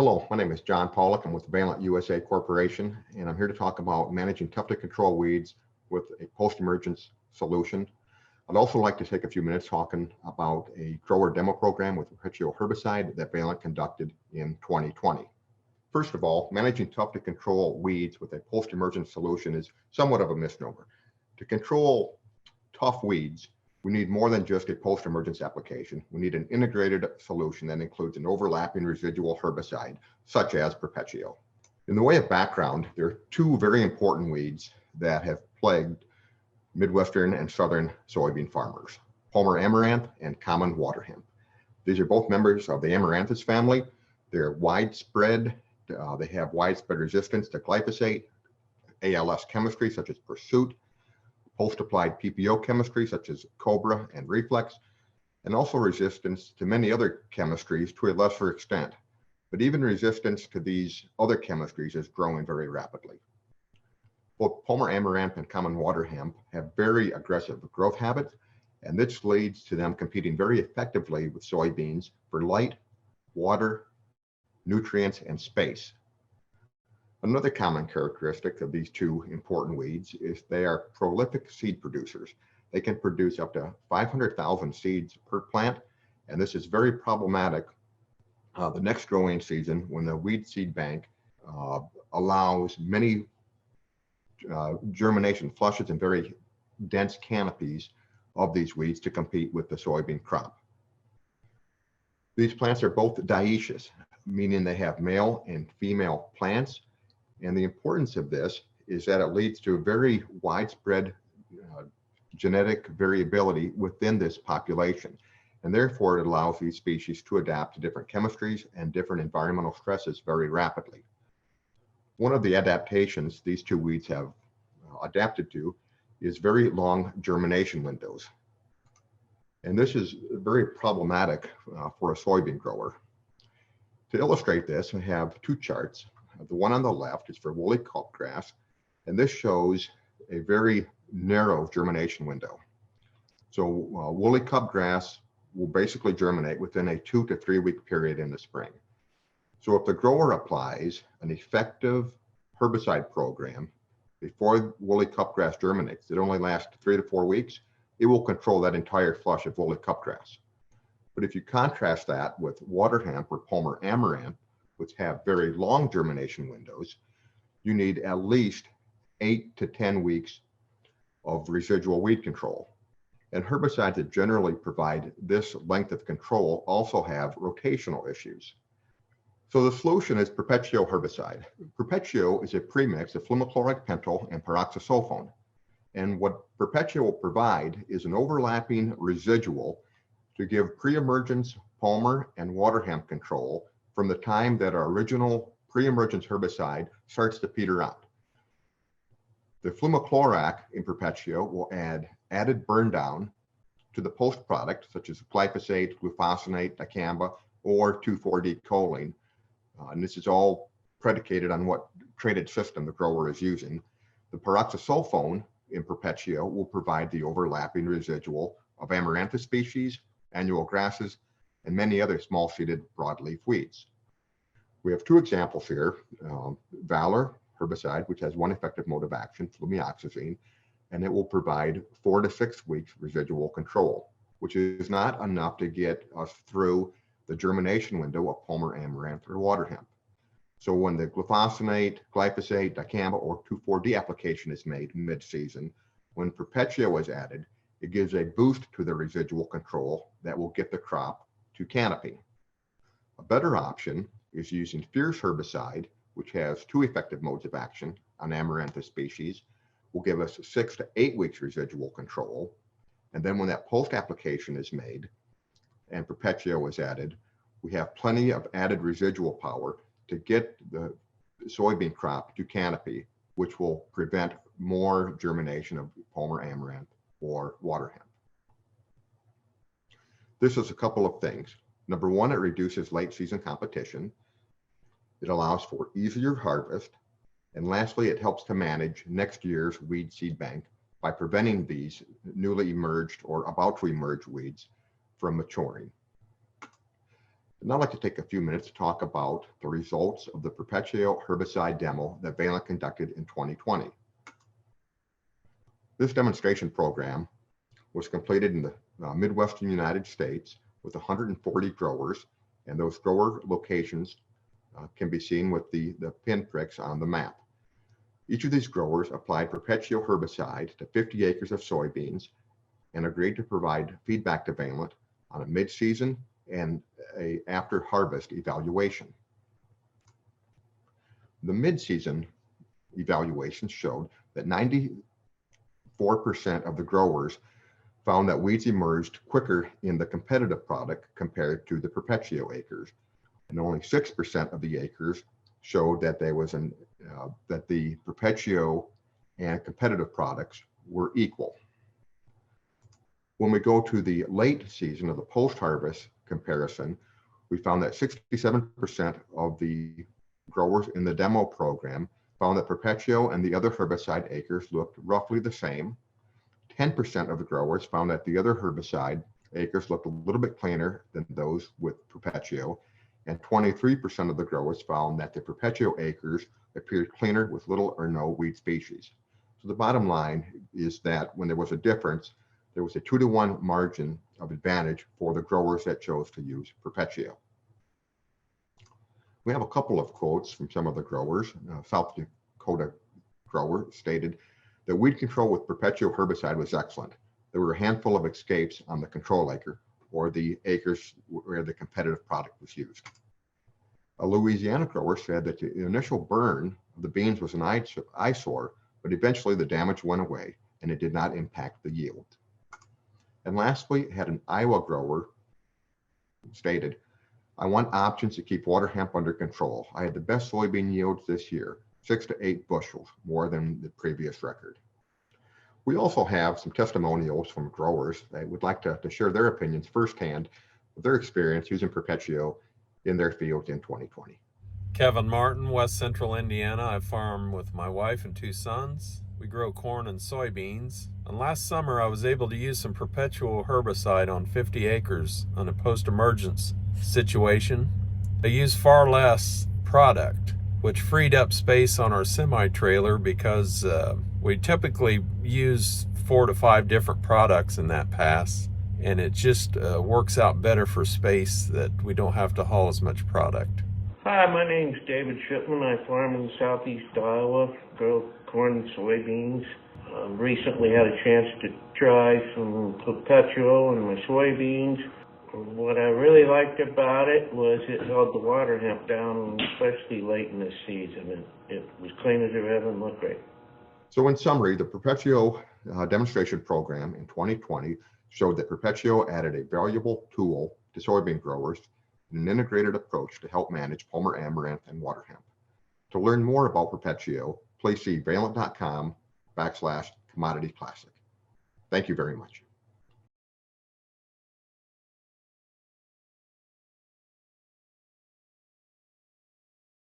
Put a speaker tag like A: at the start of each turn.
A: Hello, my name is John Pollock. I'm with Valent USA Corporation, and I'm here to talk about managing tough to control weeds with a post-emergence solution. I'd also like to take a few minutes talking about a grower demo program with Perpetuo Herbicide that Valent conducted in 2020. First of all, managing tough to control weeds with a post-emergence solution is somewhat of a misnomer. To control tough weeds, we need more than just a post-emergence application. We need an integrated solution that includes an overlapping residual herbicide, such as Perpetuo. In the way of background, there are two very important weeds that have plagued Midwestern and Southern soybean farmers: Palmer amaranth and common water hemp. These are both members of the Amaranthus family. They're widespread. They have widespread resistance to glyphosate, ALS chemistry such as Pursuit, post-applied PPO chemistry such as Cobra and Reflex, and also resistance to many other chemistries to a lesser extent. But even resistance to these other chemistries is growing very rapidly. Both Palmer amaranth and common water hemp have very aggressive growth habits, and this leads to them competing very effectively with soybeans for light, water, nutrients, and space. Another common characteristic of these two important weeds is they are prolific seed producers. They can produce up to 500,000 seeds per plant, and this is very problematic the next growing season when the weed seed bank allows many germination flushes and very dense canopies of these weeds to compete with the soybean crop. These plants are both dioecious, meaning they have male and female plants. And the importance of this is that it leads to very widespread genetic variability within this population. And therefore, it allows these species to adapt to different chemistries and different environmental stresses very rapidly. One of the adaptations these two weeds have adapted to is very long germination windows. And this is very problematic for a soybean grower. To illustrate this, I have two charts. The one on the left is for woolly cupgrass, and this shows a very narrow germination window. So woolly cupgrass will basically germinate within a 2 to 3 week period in the spring. So if the grower applies an effective herbicide program before woolly cupgrass germinates, it only lasts 3 to 4 weeks, it will control that entire flush of woolly cupgrass. But if you contrast that with water hemp or Palmer amaranth, which have very long germination windows, you need at least 8 to 10 weeks of residual weed control. And herbicides that generally provide this length of control also have rotational issues. So the solution is Perpetuo herbicide. Perpetuo is a premix of fluorochloric pentyl and peroxysulfone. And what Perpetuo will provide is an overlapping residual to give pre-emergence Palmer and water hemp control from the time that our original pre-emergence herbicide starts to peter out. The flumochloric in Perpetuo will add added burn down to the post product, such as glyphosate, glufosinate, dicamba, or 2,4-D choline. And this is all predicated on what traded system the grower is using. The peroxysulfone in Perpetuo will provide the overlapping residual of amaranthus species, annual grasses, and many other small-seeded broadleaf weeds. We have two examples here, Valor herbicide, which has one effective mode of action, flumioxazine, and it will provide 4 to 6 weeks residual control, which is not enough to get us through the germination window of Palmer amaranth or water hemp. So when the glufosinate, glyphosate, dicamba, or 2,4-D application is made mid-season, when Perpetuo is added, it gives a boost to the residual control that will get the crop to canopy. A better option is using fierce herbicide, which has 2 effective modes of action on amaranthus species, will give us 6 to 8 weeks residual control. And then when that post application is made and Perpetuo is added, we have plenty of added residual power to get the soybean crop to canopy, which will prevent more germination of Palmer amaranth or water hemp. This is a couple of things. Number one, it reduces late season competition. It allows for easier harvest. And lastly, it helps to manage next year's weed seed bank by preventing these newly emerged or about to emerge weeds from maturing. And I'd like to take a few minutes to talk about the results of the Perpetuo herbicide demo that Valent conducted in 2020. This demonstration program was completed in the Midwestern United States with 140 growers, and those grower locations can be seen with the pinpricks on the map. Each of these growers applied Perpetuo herbicide to 50 acres of soybeans and agreed to provide feedback to Valent on a mid-season and a after-harvest evaluation. The mid-season evaluation showed that 94% of the growers found that weeds emerged quicker in the competitive product compared to the Perpetuo acres, and only 6% of the acres showed that there was that the Perpetuo and competitive products were equal. When we go to the late season of the post-harvest comparison, we found that 67% of the growers in the demo program found that Perpetuo and the other herbicide acres looked roughly the same. 10% of the growers found that the other herbicide acres looked a little bit cleaner than those with Perpetuo, and 23% of the growers found that the Perpetuo acres appeared cleaner with little or no weed species. So the bottom line is that when there was a difference, there was a 2-to-1 margin of advantage for the growers that chose to use Perpetuo. We have a couple of quotes from some of the growers. South Dakota grower stated that weed control with Perpetuo herbicide was excellent. There were a handful of escapes on the control acre or the acres where the competitive product was used. A Louisiana grower said that the initial burn of the beans was an eyesore, but eventually the damage went away and it did not impact the yield. And lastly, had an Iowa grower stated, I want options to keep water hemp under control. I had the best soybean yields this year, 6 to 8 bushels, more than the previous record. We also have some testimonials from growers that would like to share their opinions firsthand of their experience using Perpetuo in their fields in 2020.
B: Kevin Martin, West Central Indiana. I farm with my wife and 2 sons. We grow corn and soybeans. And last summer I was able to use some Perpetual herbicide on 50 acres on a post-emergence situation. I used far less product, which freed up space on our semi-trailer because we typically use 4 to 5 different products in that pass, and it just works out better for space that we don't have to haul as much product.
C: Hi, my name's David Shipman. I farm in southeast Iowa, grow corn and soybeans. Recently had a chance to try some Perpetuo in my soybeans. What I really liked about it was it held the water hemp down, especially late in the season. It was clean as a ribbon and looked great.
A: So in summary, the Perpetuo demonstration program in 2020 showed that Perpetuo added a valuable tool to soybean growers in an integrated approach to help manage Palmer amaranth and water hemp. To learn more about Perpetuo, please see valent.com/commodity classic. Thank you very much.